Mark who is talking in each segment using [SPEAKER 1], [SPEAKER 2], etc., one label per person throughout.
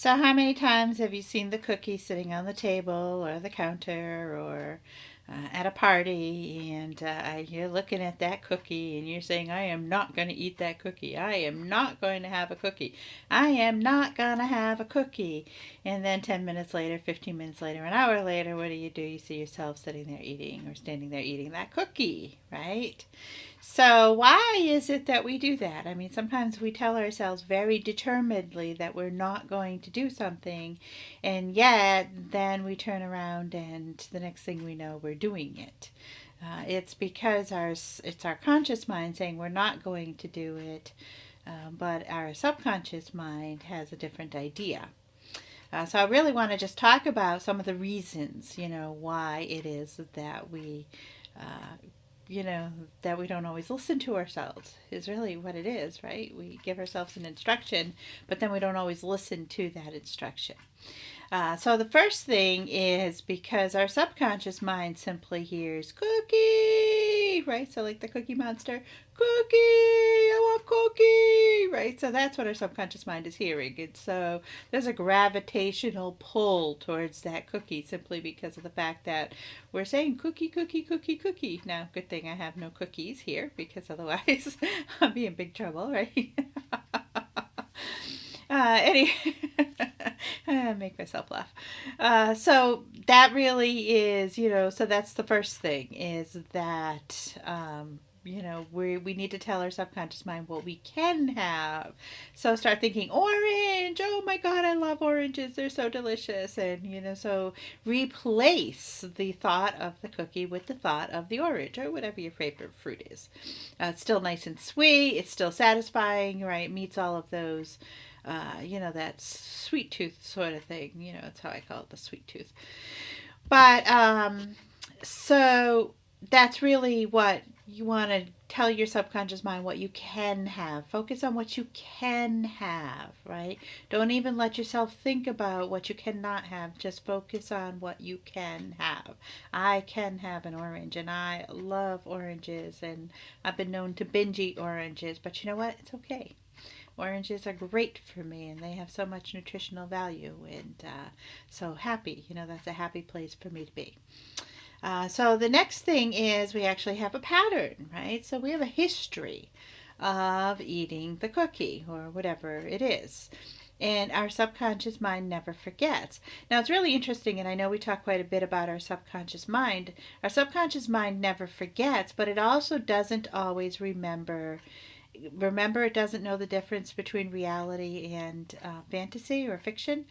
[SPEAKER 1] So, how many times have you seen the cookie sitting on the table or the counter or at a party, and you're looking at that cookie and you're saying, I am not going to eat that cookie. I am not going to have a cookie. I am not going to have a cookie. And then 10 minutes later, 15 minutes later, an hour later, what do? You see yourself sitting there eating or standing there eating that cookie, right? So, why is it that we do that? I mean, sometimes we tell ourselves very determinedly that we're not going to do something, and yet then we turn around and the next thing we know, we're doing it. It's because it's our conscious mind saying we're not going to do it, but our subconscious mind has a different idea. So, I really want to just talk about some of the reasons, why it is that uh, you know, that we don't always listen to ourselves is really what it is, right? We give ourselves an instruction, but then we don't always listen to that instruction. So the first thing is because our subconscious mind simply hears cookie, right? So like the Cookie Monster, cookie, I want cookie, right? So that's what our subconscious mind is hearing. And so there's a gravitational pull towards that cookie simply because of the fact that we're saying cookie, cookie, cookie, cookie. Now, good thing I have no cookies here because otherwise I'll be in big trouble, right? Any, I make myself laugh. So that really is, so that's the first thing is that, we need to tell our subconscious mind what we can have. So start thinking orange. Oh my God, I love oranges. They're so delicious. And, so replace the thought of the cookie with the thought of the orange or whatever your favorite fruit is. It's still nice and sweet. It's still satisfying, right? It meets all of those that sweet tooth sort of thing. That's how I call it, the sweet tooth. But so that's really what you want to tell your subconscious mind what you can have. Focus on what you can have, right? Don't even let yourself think about what you cannot have. Just focus on what you can have. I can have an orange, and I love oranges, and I've been known to binge eat oranges, but you know what? It's okay. Oranges are great for me, and they have so much nutritional value, and so happy. That's a happy place for me to be. So the next thing is we actually have a pattern, right? So we have a history of eating the cookie or whatever it is. And our subconscious mind never forgets. Now, it's really interesting, and I know we talk quite a bit about our subconscious mind. Our subconscious mind never forgets, but it also doesn't always remember. Remember, it doesn't know the difference between reality and fantasy or fiction.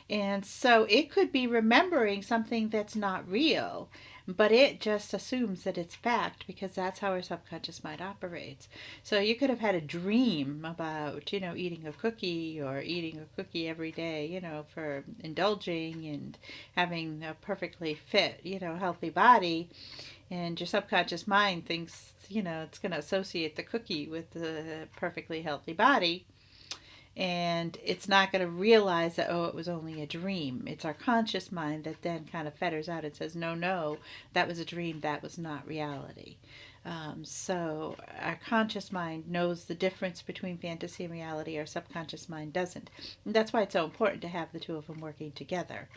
[SPEAKER 1] And so it could be remembering something that's not real, but it just assumes that it's fact because that's how our subconscious mind operates. So you could have had a dream about, eating a cookie or eating a cookie every day, for indulging and having a perfectly fit, healthy body. And your subconscious mind thinks, it's going to associate the cookie with the perfectly healthy body, and it's not going to realize that, oh, it was only a dream. It's our conscious mind that then kind of fetters out and says, no, no, that was a dream, that was not reality. So our conscious mind knows the difference between fantasy and reality. Our subconscious mind doesn't. And that's why it's so important to have the two of them working together.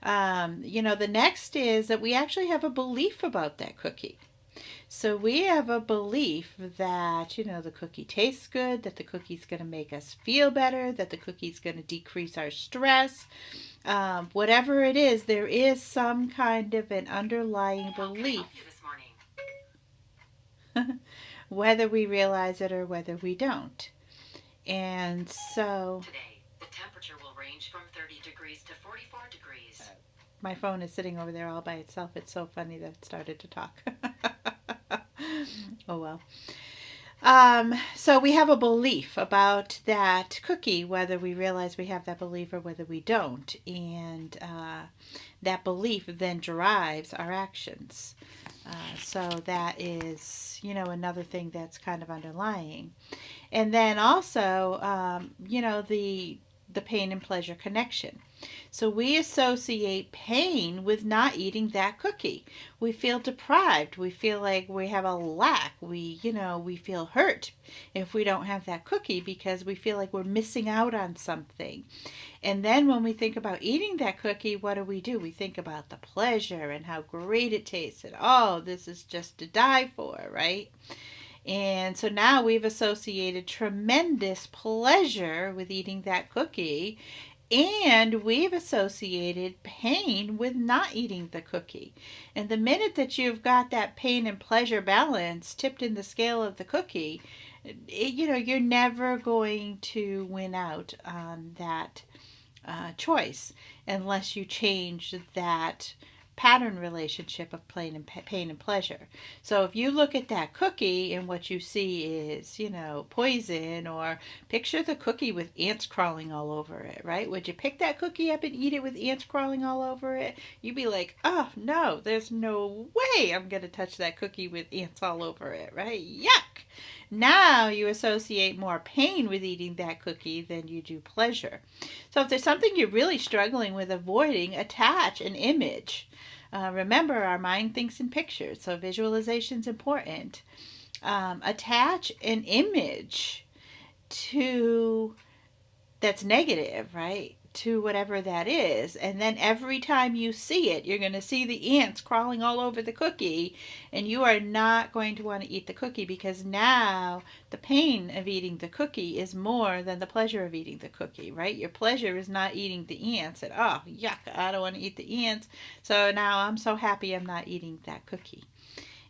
[SPEAKER 1] The next is that we actually have a belief about that cookie. So we have a belief that, the cookie tastes good, that the cookie's going to make us feel better, that the cookie's going to decrease our stress. Whatever it is, there is some kind of an underlying belief, whether we realize it or whether we don't. And so today, the temperature will range from 30 degrees to 44 degrees. My phone is sitting over there all by itself. It's so funny that it started to talk. Oh well. So we have a belief about that cookie, whether we realize we have that belief or whether we don't. And that belief then drives our actions. So that is, another thing that's kind of underlying. And then also, the pain and pleasure connection. So we associate pain with not eating that cookie. We feel deprived. We feel like we have a lack. We feel hurt if we don't have that cookie because we feel like we're missing out on something. And then when we think about eating that cookie, what do? We think about the pleasure and how great it tastes. And oh, this is just to die for, right? And so now we've associated tremendous pleasure with eating that cookie, and we've associated pain with not eating the cookie. And the minute that you've got that pain and pleasure balance tipped in the scale of the cookie, you're never going to win out on that choice unless you change that pattern relationship of pain and pleasure. So if you look at that cookie and what you see is, poison, or picture the cookie with ants crawling all over it, right? Would you pick that cookie up and eat it with ants crawling all over it? You'd be like, oh no, there's no way I'm going to touch that cookie with ants all over it, right? Yuck! Now you associate more pain with eating that cookie than you do pleasure. So if there's something you're really struggling with avoiding, attach an image. Remember, our mind thinks in pictures, so visualization is important. Attach an image to that's negative, right? To whatever that is. And then every time you see it, you're going to see the ants crawling all over the cookie, and you are not going to want to eat the cookie because now the pain of eating the cookie is more than the pleasure of eating the cookie, right? Your pleasure is not eating the ants, and oh, yuck, I don't want to eat the ants. So now I'm so happy I'm not eating that cookie.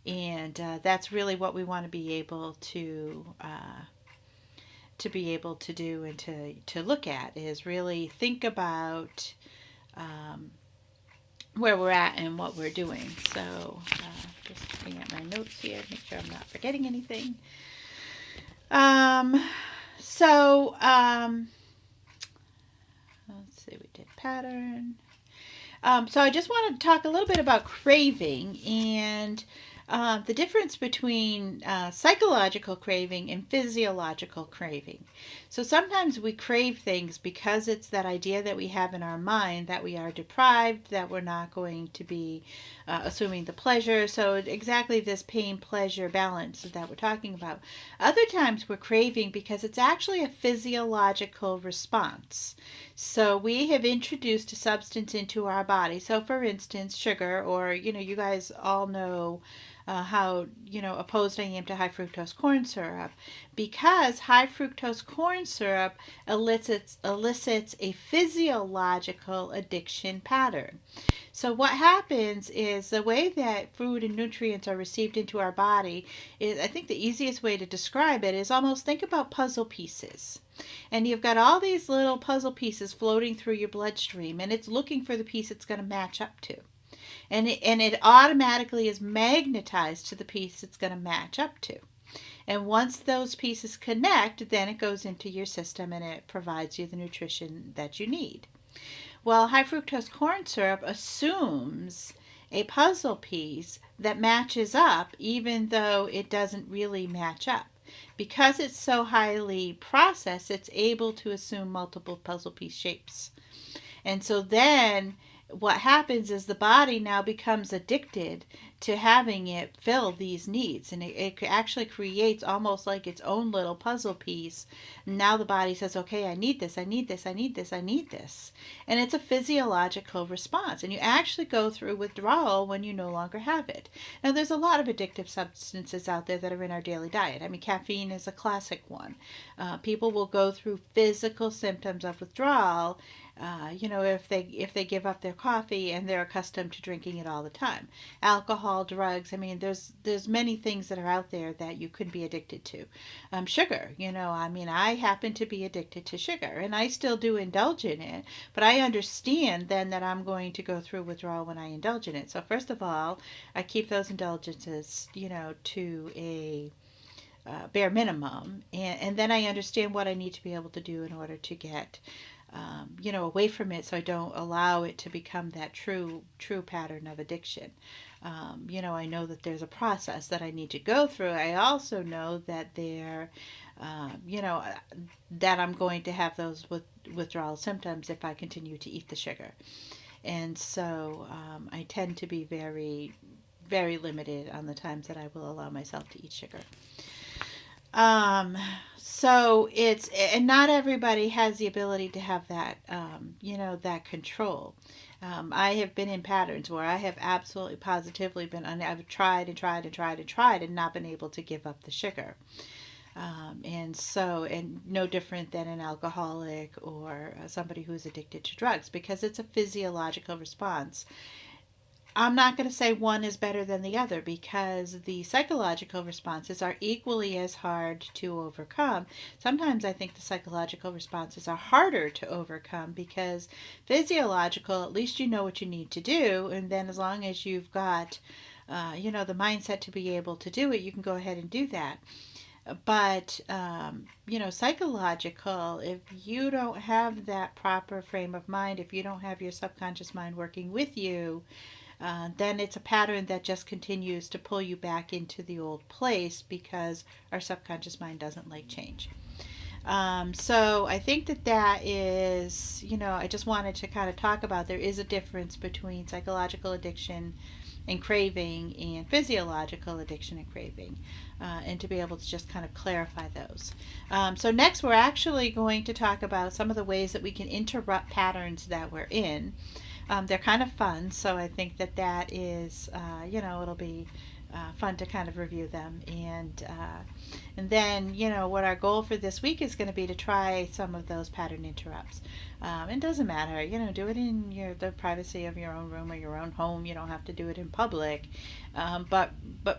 [SPEAKER 1] And that's really what we want to be able to do and to look at, is really think about where we're at and what we're doing. So just looking at my notes here, make sure I'm not forgetting anything. So let's see, we did pattern. So I just wanted to talk a little bit about craving and the difference between psychological craving and physiological craving. So sometimes we crave things because it's that idea that we have in our mind that we are deprived, that we're not going to be assuming the pleasure. So exactly this pain-pleasure balance that we're talking about. Other times we're craving because it's actually a physiological response. So we have introduced a substance into our body. So for instance, sugar, or you guys all know how opposed I am to high fructose corn syrup, because high fructose corn syrup elicits a physiological addiction pattern. So what happens is the way that food and nutrients are received into our body is, I think the easiest way to describe it is almost think about puzzle pieces. And you've got all these little puzzle pieces floating through your bloodstream, and it's looking for the piece it's going to match up to. And it automatically is magnetized to the piece it's going to match up to. And once those pieces connect, then it goes into your system and it provides you the nutrition that you need. Well, high fructose corn syrup assumes a puzzle piece that matches up even though it doesn't really match up. Because it's so highly processed, it's able to assume multiple puzzle piece shapes. And so then what happens is the body now becomes addicted to having it fill these needs, and it actually creates almost like its own little puzzle piece. Now the body says, okay, I need this, I need this, I need this, I need this. And it's a physiological response, and you actually go through withdrawal when you no longer have it. Now there's a lot of addictive substances out there that are in our daily diet. I mean, caffeine is a classic one. People will go through physical symptoms of withdrawal if they give up their coffee and they're accustomed to drinking it all the time. Alcohol, drugs, I mean, there's many things that are out there that you could be addicted to. Sugar, I happen to be addicted to sugar, and I still do indulge in it, but I understand then that I'm going to go through withdrawal when I indulge in it. So first of all, I keep those indulgences, to a bare minimum, and then I understand what I need to be able to do in order to get away from it, so I don't allow it to become that true pattern of addiction. I know that there's a process that I need to go through. I also know that there you know, that I'm going to have those withdrawal symptoms if I continue to eat the sugar. And so I tend to be very, very limited on the times that I will allow myself to eat sugar. Um, so it's, and not everybody has the ability to have that, that control. I have been in patterns where I have absolutely positively I've tried and tried and tried and tried and not been able to give up the sugar. And no different than an alcoholic or somebody who's addicted to drugs, because it's a physiological response. I'm not going to say one is better than the other, because the psychological responses are equally as hard to overcome. Sometimes I think the psychological responses are harder to overcome because physiological, at least you know what you need to do. And then as long as you've got, the mindset to be able to do it, you can go ahead and do that. But, psychological, if you don't have that proper frame of mind, if you don't have your subconscious mind working with you, then it's a pattern that just continues to pull you back into the old place because our subconscious mind doesn't like change. So I think that is, I just wanted to kind of talk about there is a difference between psychological addiction and craving and physiological addiction and craving, and to be able to just kind of clarify those. So next we're actually going to talk about some of the ways that we can interrupt patterns that we're in. They're kind of fun, so I think that is, it'll be fun to kind of review them. And then, what our goal for this week is going to be to try some of those pattern interrupts. It doesn't matter, do it in the privacy of your own room or your own home. You don't have to do it in public, but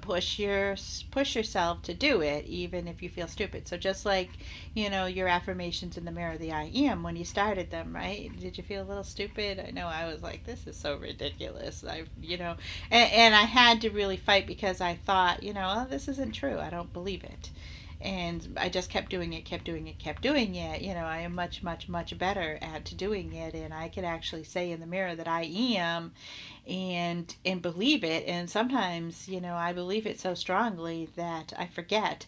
[SPEAKER 1] push yourself to do it, even if you feel stupid. So just like, your affirmations in the mirror, the I am, when you started them, right? Did you feel a little stupid? I know I was like, this is so ridiculous. And I had to really fight because I thought, oh, this isn't true. I don't believe it. And I just kept doing it, kept doing it, kept doing it. I am much, much, much better at doing it, and I can actually say in the mirror that I am, and believe it. And sometimes, I believe it so strongly that I forget.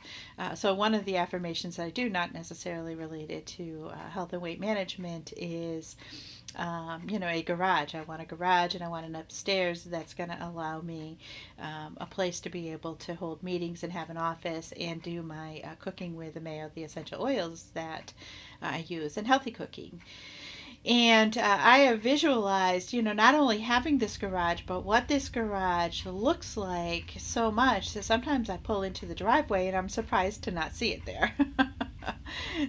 [SPEAKER 1] So one of the affirmations that I do, not necessarily related to health and weight management, is a garage. I want a garage and I want an upstairs that's going to allow me a place to be able to hold meetings and have an office and do my cooking with the mayo, the essential oils that I use, and healthy cooking. And I have visualized, not only having this garage, but what this garage looks like so much that sometimes I pull into the driveway and I'm surprised to not see it there.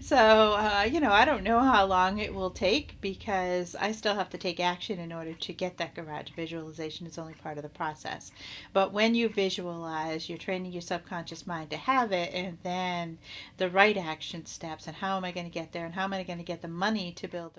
[SPEAKER 1] So, I don't know how long it will take because I still have to take action in order to get that garage. Visualization is only part of the process. But when you visualize, you're training your subconscious mind to have it, and then the right action steps, and how am I going to get there, and how am I going to get the money to build